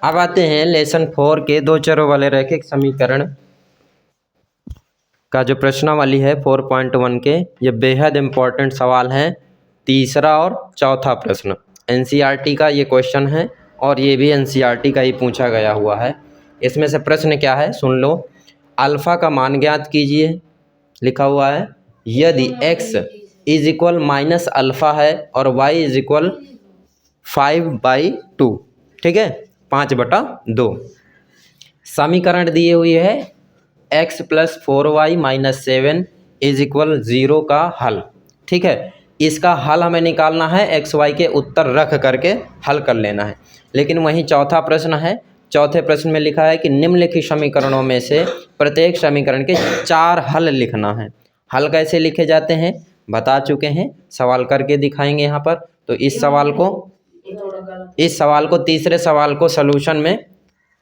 अब आते हैं लेसन 4 के दो चरों वाले रैखिक समीकरण का जो प्रश्नावली है 4.1 के। ये बेहद इम्पोर्टेंट सवाल है, तीसरा और चौथा प्रश्न एनसीईआरटी का ये क्वेश्चन है और ये भी एनसीईआरटी का ही पूछा गया हुआ है। इसमें से प्रश्न क्या है सुन लो। अल्फ़ा का मान ज्ञात कीजिए, लिखा हुआ है यदि x is equal minus alpha है और y इज इक्वल 5/2, ठीक है, 5/2। समीकरण दिए हुई है x + 4y - 7 इज इक्वल 0 का हल, ठीक है। इसका हल हमें निकालना है, एक्स वाई के उत्तर रख करके हल कर लेना है। लेकिन वहीं चौथा प्रश्न है, चौथे प्रश्न में लिखा है कि निम्नलिखित समीकरणों में से प्रत्येक समीकरण के 4 हल लिखना है। हल कैसे लिखे जाते हैं बता चुके हैं, सवाल करके दिखाएंगे यहाँ पर। तो इस सवाल को तीसरे सवाल को सलूशन में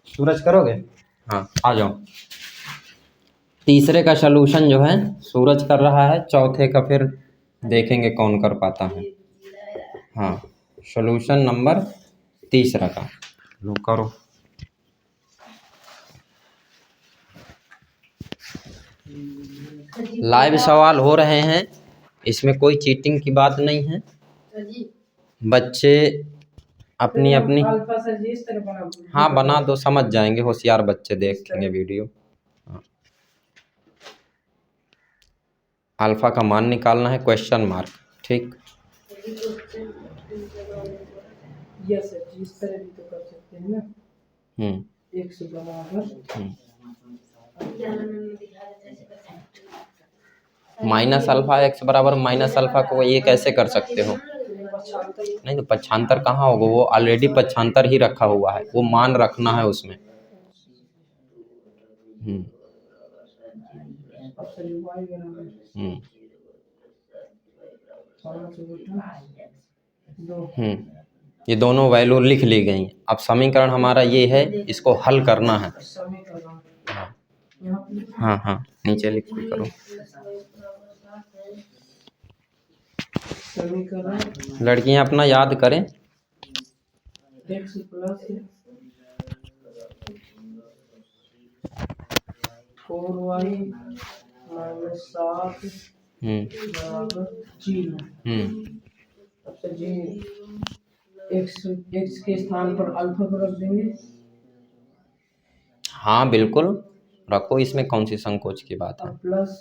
सूरज करोगे, हाँ आ जाओ। तीसरे का सलूशन जो है सूरज कर रहा है, चौथे का फिर देखेंगे कौन कर पाता है। हाँ, सलूशन नंबर तीसरा का लो करो। लाइव सवाल हो रहे हैं, इसमें कोई चीटिंग की बात नहीं है। बच्चे अपनी अपनी हाँ बना दो, समझ जाएंगे, होशियार बच्चे देखेंगे वीडियो। अल्फ़ा का मान निकालना है, क्वेश्चन मार्क, ठीक। यस सर, इस तरह भी तो कर सकते हैं ना। x बराबर माइनस अल्फ़ा x बराबर माइनस अल्फ़ा को ये कैसे कर सकते हो? नहीं तो पक्षांतर कहाँ होगा, वो ऑलरेडी पक्षांतर ही रखा हुआ है, वो मान रखना है उसमें। ये दोनों वैल्यू लिख ली गई। अब समीकरण हमारा ये है, इसको हल करना है। हाँ हाँ नीचे लिख करो। लड़कियां अपना याद करें। x + 4y - 7 बराबर 0। अच्छा जी, x के स्थान पर अल्फा को रख देंगे। हाँ बिल्कुल रखो, इसमें कौन सी संकोच की बात है। प्लस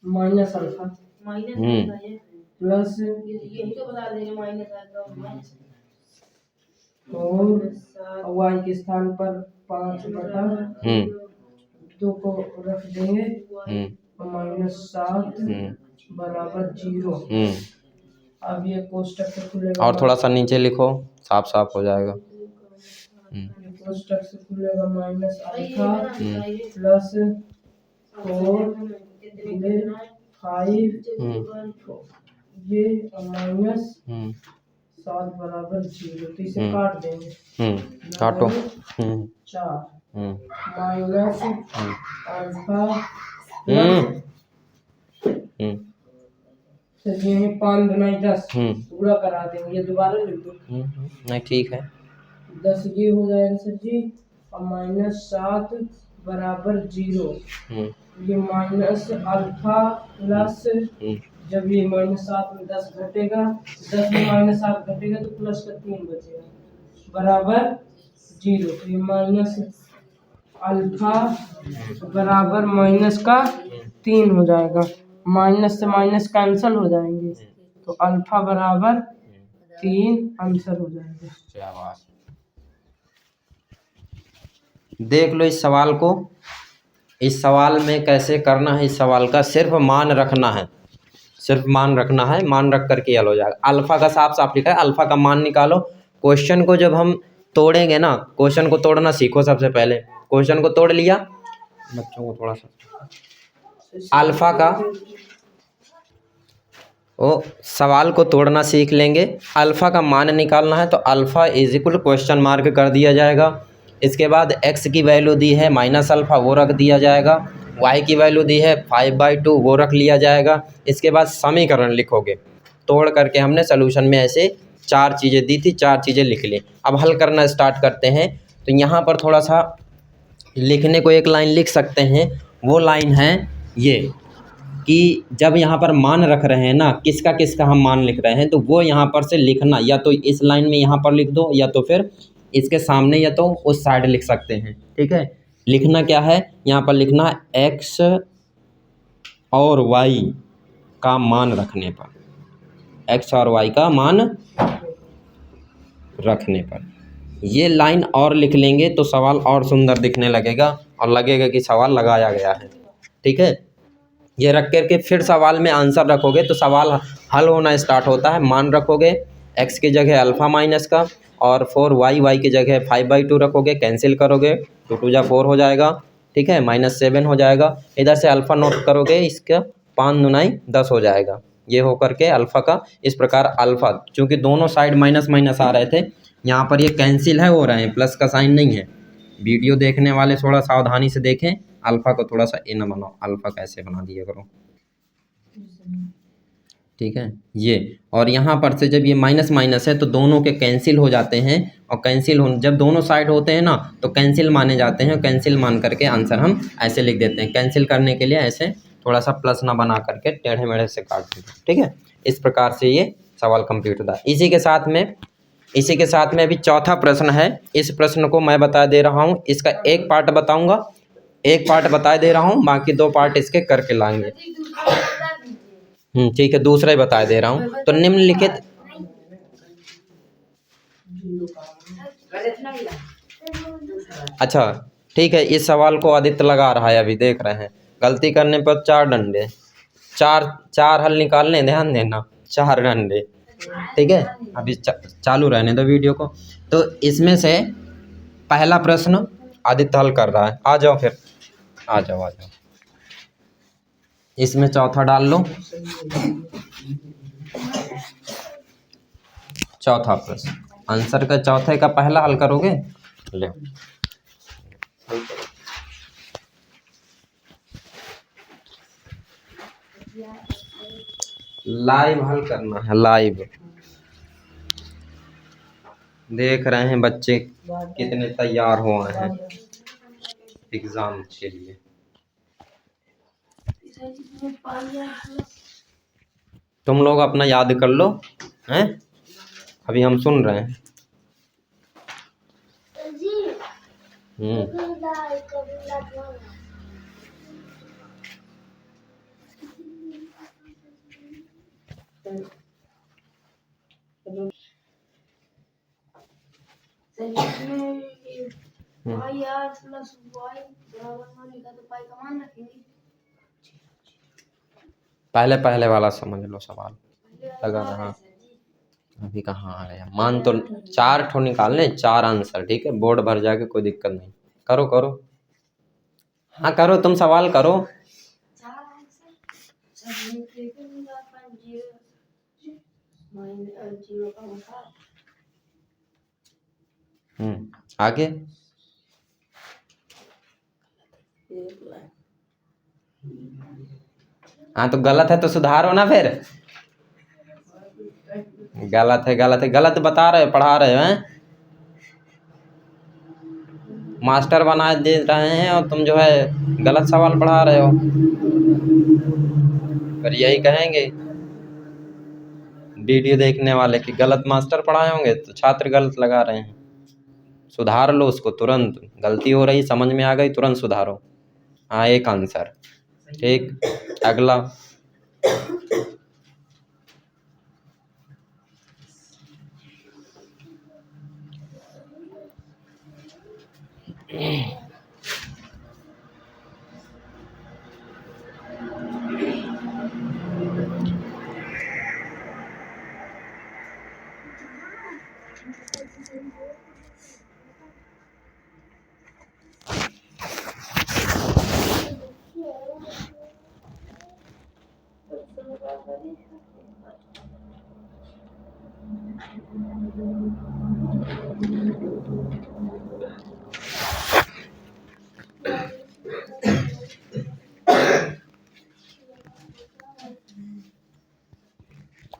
माइनस अल्फा प्लस और वाई के स्थान पर 5/2 को रख देंगे -7 बराबर 0। अब ये कोष्टक से खुलेगा, और थोड़ा सा नीचे लिखो, साफ साफ हो जाएगा। कोष्टक से खुलेगा माइनस अल्फा प्लस 4/5 ये -7 बराबर 0। तो इसे काट देंगे, काटो। 4 माइनस अल्फा प्लस 5 गुना 10 पूरा करा देंगे। ये दोबारा लिख दो, नहीं ठीक है। 10 ये हो जाएगा सर जी, और -7 बराबर 0। ये माइनस अल्फा प्लस, जब ये -7 में 10 घटेगा, 10 में -7 घटेगा तो प्लस का 3 बचेगा बराबर 0। तो ये माइनस अल्फा बराबर माइनस का 3 हो जाएगा। माइनस से माइनस कैंसिल हो जाएंगे, तो अल्फा बराबर 3 आंसर हो जाएगा। देख लो इस सवाल को, इस सवाल में कैसे करना है। इस सवाल का सिर्फ मान रखना है, सिर्फ मान रखना है, मान रख करके हल हो जाएगा। अल्फ़ा का साफ साफ लिखा है, अल्फ़ा का मान निकालो। क्वेश्चन को जब हम तोड़ेंगे ना, क्वेश्चन को तोड़ना सीखो सबसे पहले। क्वेश्चन को तोड़ लिया, बच्चों को थोड़ा सा अल्फ़ा का सवाल को तोड़ना सीख लेंगे। अल्फ़ा का मान निकालना है तो alpha is equal question mark कर दिया जाएगा। इसके बाद x की वैल्यू दी है माइनस अल्फ़ा, वो रख दिया जाएगा। y की वैल्यू दी है 5/2, वो रख लिया जाएगा। इसके बाद समीकरण लिखोगे, तोड़ करके हमने सॉल्यूशन में ऐसे 4 चीज़ें दी थी, 4 चीज़ें लिख ली। अब हल करना स्टार्ट करते हैं। तो यहाँ पर थोड़ा सा लिखने को एक लाइन लिख सकते हैं। वो लाइन है ये कि जब यहाँ पर मान रख रहे हैं ना, किसका किसका हम मान लिख रहे हैं, तो वो यहाँ पर से लिखना या तो इस लाइन में यहाँ पर लिख दो, या तो फिर इसके सामने या तो उस साइड लिख सकते हैं। ठीक है, लिखना क्या है, यहाँ पर लिखना x और y का मान रखने पर, x और y का मान रखने पर। ये लाइन और लिख लेंगे तो सवाल और सुंदर दिखने लगेगा और लगेगा कि सवाल लगाया गया है। ठीक है, ये रख करके फिर सवाल में आंसर रखोगे तो सवाल हल होना स्टार्ट होता है। मान रखोगे x की जगह अल्फ़ा माइनस का, और 4y की जगह 5/2 रखोगे, कैंसिल करोगे, 2 2 जा 4 हो जाएगा। ठीक है, -7 हो जाएगा। इधर से अल्फ़ा नोट करोगे, इसका 5 दूनी 10 हो जाएगा। ये हो करके अल्फ़ा का इस प्रकार अल्फ़ा, चूँकि दोनों साइड माइनस माइनस आ रहे थे, यहाँ पर ये कैंसिल है हो रहे हैं, प्लस का साइन नहीं है। वीडियो देखने वाले थोड़ा सावधानी से देखें, अल्फ़ा को थोड़ा सा ए न बनाओ, अल्फ़ा कैसे बना दिया करो। ठीक है, ये और यहाँ पर से जब ये माइनस माइनस है तो दोनों के कैंसिल हो जाते हैं, और कैंसिल हो जब दोनों साइड होते हैं ना तो कैंसिल माने जाते हैं, और कैंसिल मान करके आंसर हम ऐसे लिख देते हैं। कैंसिल करने के लिए ऐसे थोड़ा सा प्लस ना बना करके टेढ़े मेढ़े से काट देते हैं। ठीक है, इस प्रकार से ये सवाल कंप्लीट होता है। इसी के साथ में अभी चौथा प्रश्न है। इस प्रश्न को मैं बता दे रहा हूँ, इसका एक पार्ट बताऊँगा, एक पार्ट बता दे रहा हूँ, बाकी 2 पार्ट इसके करके लाएंगे। ठीक है, दूसरा ही बता दे रहा हूँ। तो निम्नलिखित, अच्छा ठीक है, इस सवाल को आदित्य लगा रहा है, अभी देख रहे हैं। गलती करने पर 4 डंडे, 4 हल निकालने, ध्यान देना, 4 डंडे। ठीक है, अभी चालू रहने दो वीडियो को। तो इसमें से पहला प्रश्न आदित्य हल कर रहा है। आ जाओ फिर, आ जाओ। इसमें चौथा डाल लो, चौथा प्रश्न आंसर का चौथे का पहला हल करोगे। ले लाइव हल करना है, लाइव। देख रहे हैं बच्चे कितने तैयार हुए हैं एग्जाम के लिए। तुम लोग अपना याद कर लो, हैं, अभी हम सुन रहे हैं। पहले वाला समझ लो सवाल लगा रहा। अभी कहाँ आ गया, मान तो 4 ठो निकालने, 4 आंसर। ठीक है, बोर्ड भर जाके कोई दिक्कत नहीं। करो, हाँ करो, तुम सवाल करो। आगे हाँ, तो गलत है तो सुधारो ना फिर। गलत है, गलत बता रहे हो, पढ़ा रहे हो, हैं, मास्टर बना दे रहे हैं और तुम जो है गलत सवाल पढ़ा रहे हो। पर यही कहेंगे वीडियो देखने वाले कि गलत मास्टर पढ़ाए होंगे तो छात्र गलत लगा रहे हैं। सुधार लो उसको तुरंत, गलती हो रही, समझ में आ गई, तुरंत सुधारो। हाँ, एक आंसर। ठीक, अगला।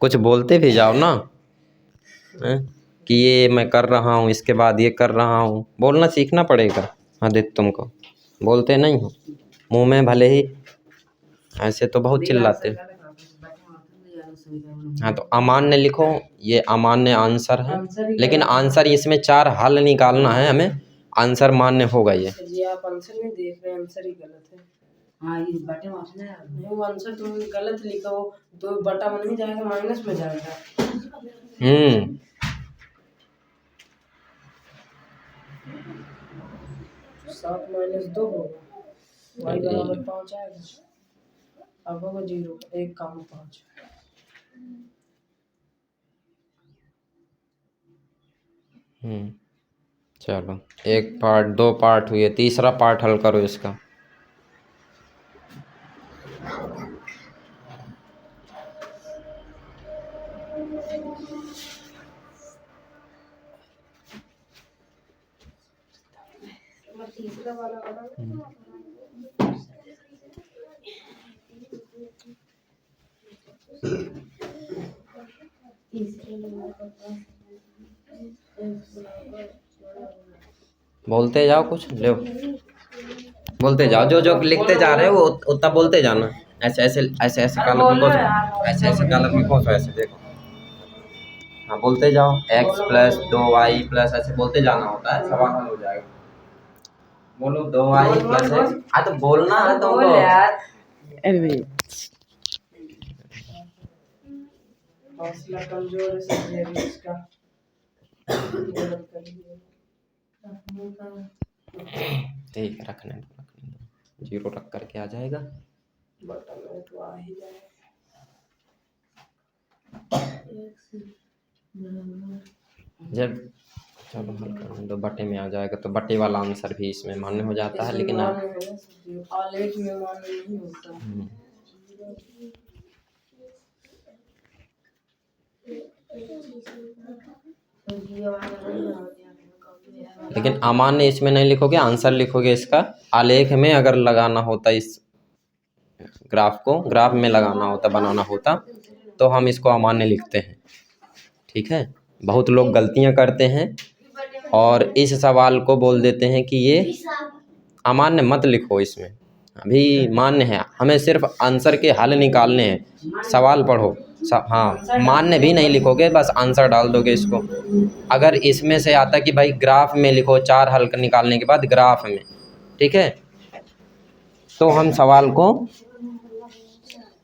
कुछ बोलते भी जाओ ना। हैं? कि ये मैं कर रहा हूँ, इसके बाद ये कर रहा हूँ। बोलना सीखना पड़ेगा आदित्य, तुमको बोलते नहीं हो मुंह में, भले ही ऐसे तो बहुत चिल्लाते। हाँ तो अमान्य लिखो, ये अमान्य आंसर है, लेकिन आंसर इसमें 4 हल निकालना है हमें, आंसर मान्य होगा ये। जी आप आंसर नहीं देख रहे हैं, आंसर ही गलत है। हाँ ये बटे मारना है, नहीं वो आंसर तुम गलत लिखा हो तो बटा में नहीं जाएगा, माइनस में जाएगा। 7 - 2 होगा, y बराबर 5 आएगा, अब होगा 0, 1 कम 5। चलो 1 पार्ट 2 पार्ट हुए, तीसरा पार्ट हल करो इसका। तीसरा वाला बोलते जाओ, कुछ ले बोलते जाओ, जो जो लिखते जा रहे हो वो उतना बोलते जाना। ऐसे ऐसे ऐसे ऐसे कलर में कोसो, ऐसे ऐसे कलर में कोसो, ऐसे देखो। हाँ बोलते जाओ, x + 2y प्लस, ऐसे बोलते जाना होता है, सवाल हल हो जाएगा। बोलो 2y + x। हाँ तो बोलना है तुमको। अरे हौसला कमजोर है सर इसका। ठीक है, रखने दो, 0 रख करके आ जाएगा। बटा में तो आ ही जाएगा। जब चलो हल करने दो, बटे में आ जाएगा तो बटे वाला आंसर भी इसमें मान्य हो जाता है, लेकिन आलेख में मान्य नहीं होता। लेकिन अमान्य इसमें नहीं लिखोगे, आंसर लिखोगे इसका। आलेख में अगर लगाना होता, इस ग्राफ को ग्राफ में लगाना होता, बनाना होता, तो हम इसको अमान्य लिखते हैं। ठीक है, बहुत लोग गलतियां करते हैं और इस सवाल को बोल देते हैं कि ये अमान्य मत लिखो, इसमें अभी मान्य है, हमें सिर्फ आंसर के हल निकालने हैं। सवाल पढ़ो हाँ, मान्य भी नहीं लिखोगे, बस आंसर डाल दोगे इसको। अगर इसमें से आता कि भाई ग्राफ में लिखो 4 हल निकालने के बाद ग्राफ में, ठीक है, तो हम सवाल को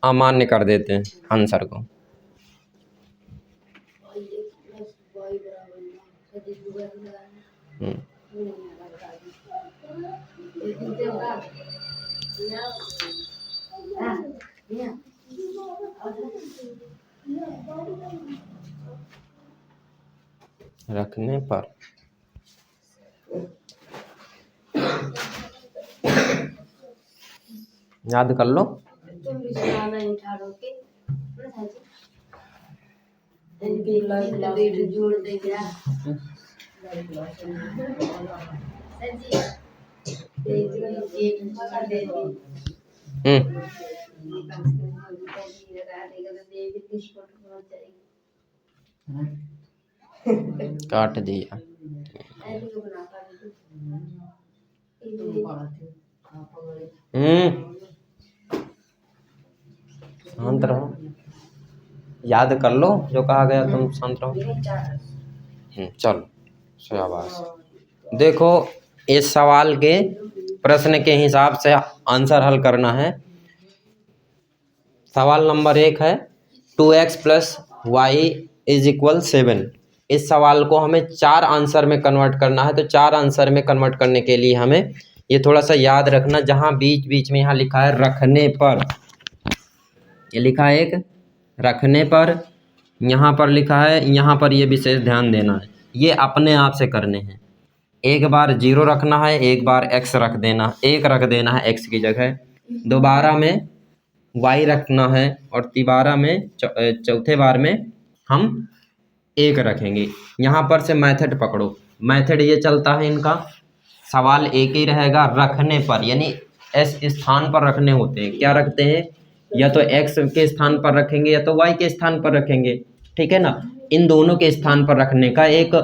अमान्य कर देते हैं आंसर को। रखने पर याद कर लो। काट दिया। शांत रहो, याद कर लो जो कहा गया, तुम शांत रहो। चलो शाबाश। देखो इस सवाल के प्रश्न के हिसाब से आंसर हल करना है। सवाल नंबर 1 है 2x + y = 7। इस सवाल को हमें 4 आंसर में कन्वर्ट करना है। तो 4 आंसर में कन्वर्ट करने के लिए हमें ये थोड़ा सा याद रखना, जहाँ बीच बीच में यहाँ लिखा है रखने पर, ये लिखा है एक रखने पर, यहाँ पर लिखा है, यहाँ पर ये विशेष ध्यान देना है, ये अपने आप से करने हैं। एक बार 0 रखना है, एक बार x रख देना, 1 रख देना है x की जगह, दोबारा में y रखना है, और तिबारा में चौथे बार में हम 1 रखेंगे। यहाँ पर से मेथड पकड़ो, मेथड ये चलता है इनका, सवाल एक ही रहेगा रखने पर, यानी s स्थान पर रखने होते हैं। क्या रखते हैं, या तो x के स्थान पर रखेंगे या तो y के स्थान पर रखेंगे, ठीक है ना। इन दोनों के स्थान पर रखने का एक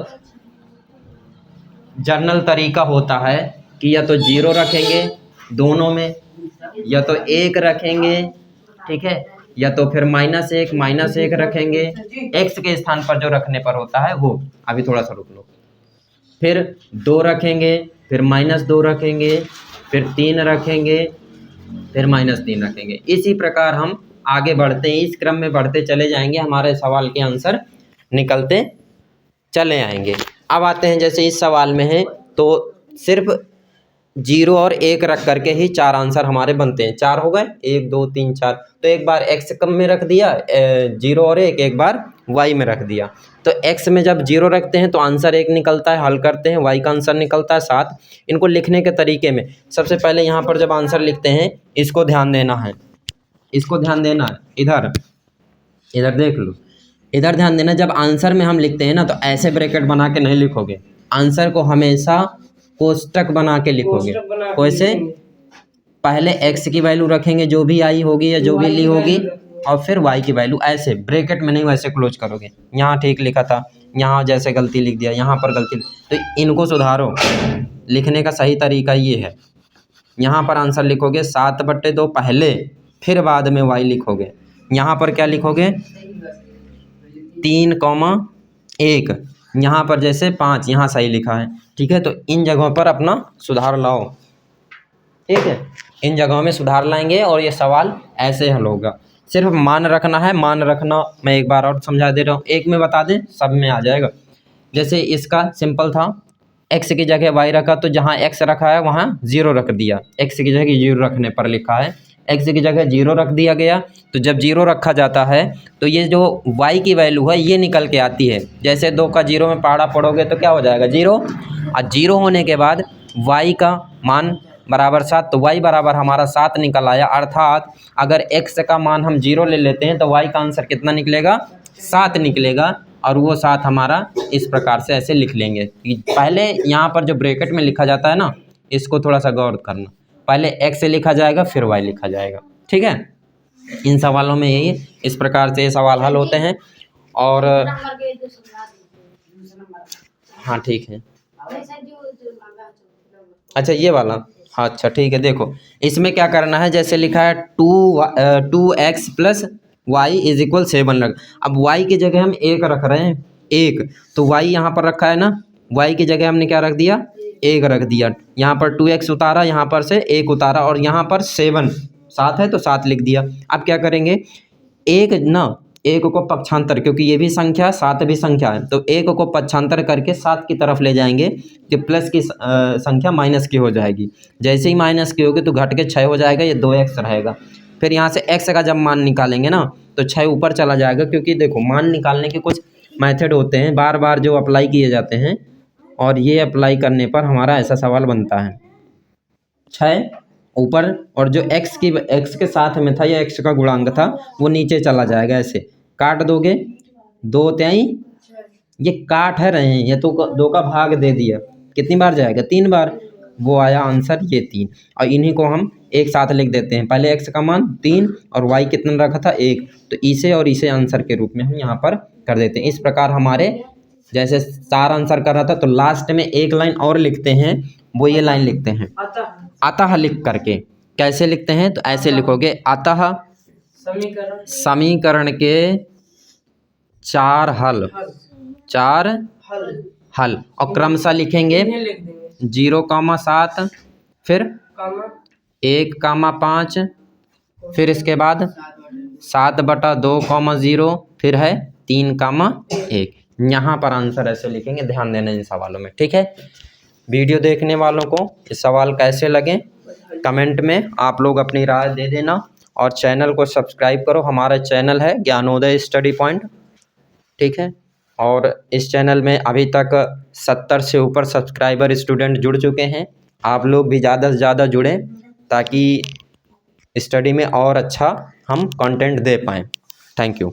जनरल तरीका होता है कि या तो 0 रखेंगे दोनों में, या तो 1 रखेंगे, ठीक है, या तो फिर -1 रखेंगे। x के स्थान पर जो रखने पर होता है वो, अभी थोड़ा सा रुक लो, फिर 2 रखेंगे, फिर -2 रखेंगे, फिर 3 रखेंगे, फिर -3 रखेंगे। इसी प्रकार हम आगे बढ़ते हैं, इस क्रम में बढ़ते चले जाएंगे, हमारे सवाल के आंसर निकलते चले आएंगे। अब आते हैं, जैसे इस सवाल में है तो सिर्फ 0 और 1 रख करके ही 4 आंसर हमारे बनते हैं। 4 हो गए, 1 2 3 4। तो एक बार x कम में रख दिया 0 और 1, एक बार y में रख दिया। तो x में जब 0 रखते हैं तो आंसर 1 निकलता है, हल करते हैं, y का आंसर निकलता है 7। इनको लिखने के तरीके में सबसे पहले यहाँ पर जब आंसर लिखते हैं इसको ध्यान देना है, इसको ध्यान देना है, इधर देख लो, इधर ध्यान देना। जब आंसर में हम लिखते हैं ना तो ऐसे ब्रैकेट बना के नहीं लिखोगे, आंसर को हमेशा कोष्टक बना के लिखोगे। कैसे? पहले x की वैल्यू रखेंगे जो भी आई होगी या जो भी ली होगी, और फिर y की वैल्यू, ऐसे ब्रैकेट में नहीं, वैसे क्लोज करोगे। यहाँ ठीक लिखा था, यहाँ जैसे गलती लिख दिया, यहाँ पर गलती, तो इनको सुधारो। लिखने का सही तरीका ये है, यहाँ पर आंसर लिखोगे 7/2 पहले, फिर बाद में y लिखोगे। यहाँ पर क्या लिखोगे 3,1, यहाँ पर जैसे 5, यहाँ सही लिखा है, ठीक है। तो इन जगहों पर अपना सुधार लाओ, ठीक है, इन जगहों में सुधार लाएंगे और ये सवाल ऐसे हल होगा। सिर्फ मान रखना है, मान रखना मैं एक बार और समझा दे रहा हूँ, एक में बता दें सब में आ जाएगा। जैसे इसका सिंपल था, x की जगह y रखा तो जहाँ x रखा है वहाँ 0 रख दिया, x की जगह 0 रखने पर लिखा है, x की जगह 0 रख दिया गया। तो जब 0 रखा जाता है तो ये जो y की वैल्यू है ये निकल के आती है। जैसे 2 का 0 में पहाड़ा पढ़ोगे तो क्या हो जाएगा 0, और 0 होने के बाद y का मान बराबर 7, तो y बराबर हमारा 7 निकल आया। अर्थात अगर x का मान हम 0 ले लेते हैं तो y का आंसर कितना निकलेगा 7 निकलेगा, और वो 7 हमारा इस प्रकार से ऐसे लिख लेंगे। पहले यहाँ पर जो ब्रैकेट में लिखा जाता है ना, इसको थोड़ा सा गौर करना, पहले x लिखा जाएगा फिर y लिखा जाएगा, ठीक है। इन सवालों में यही इस प्रकार से सवाल हल होते हैं। और हाँ ठीक है, अच्छा ये वाला, हाँ अच्छा ठीक है। देखो इसमें क्या करना है, जैसे लिखा है 2x + y = 7 लग, अब y की जगह हम 1 रख रहे हैं, 1, तो y यहाँ पर रखा है ना, y की जगह हमने क्या रख दिया 1 रख दिया। यहाँ पर 2x उतारा, यहाँ पर से 1 उतारा, और यहाँ पर 7 है तो 7 लिख दिया। अब क्या करेंगे, 1 को पक्षांतर, क्योंकि ये भी संख्या 7 भी संख्या है, तो 1 को पक्षांतर करके 7 की तरफ ले जाएंगे कि प्लस की संख्या माइनस की हो जाएगी। जैसे ही माइनस की होगी तो घट के 6 हो जाएगा, ये 2x रहेगा। फिर यहाँ से x का जब मान निकालेंगे ना तो 6 ऊपर चला जाएगा, क्योंकि देखो मान निकालने के कुछ मेथड होते हैं बार बार जो अप्लाई किए जाते हैं, और ये अप्लाई करने पर हमारा ऐसा सवाल बनता है 6 ऊपर, और जो x के साथ में था या x का गुणांक था वो नीचे चला जाएगा। ऐसे काट दोगे, 2 3, ये काट है रहे हैं, ये तो 2 का भाग दे दिया, कितनी बार जाएगा 3 बार, वो आया आंसर ये 3। और इन्हीं को हम एक साथ लिख देते हैं, पहले x का मान 3 और y कितना रखा था 1, तो इसे और इसे आंसर के रूप में हम यहाँ पर कर देते हैं। इस प्रकार हमारे जैसे 4 आंसर कर रहा था तो लास्ट में एक लाइन और लिखते हैं, वो ये लाइन लिखते हैं अतः लिख करके। कैसे लिखते हैं, तो ऐसे लिखोगे अतः समीकरण के 4 हल, और क्रमशः लिखेंगे 0,7, फिर 1,5, फिर इसके बाद 7/2,0, फिर है 3,1। यहाँ पर आंसर ऐसे लिखेंगे, ध्यान देना इन सवालों में, ठीक है। वीडियो देखने वालों को ये सवाल कैसे लगे कमेंट में आप लोग अपनी राय दे देना, और चैनल को सब्सक्राइब करो। हमारा चैनल है ज्ञानोदय स्टडी पॉइंट, ठीक है। और इस चैनल में अभी तक 70 से ऊपर सब्सक्राइबर स्टूडेंट जुड़ चुके हैं। आप लोग भी ज़्यादा से ज़्यादा जुड़ें ताकि स्टडी में और अच्छा हम कंटेंट दे पाएँ। Thank you.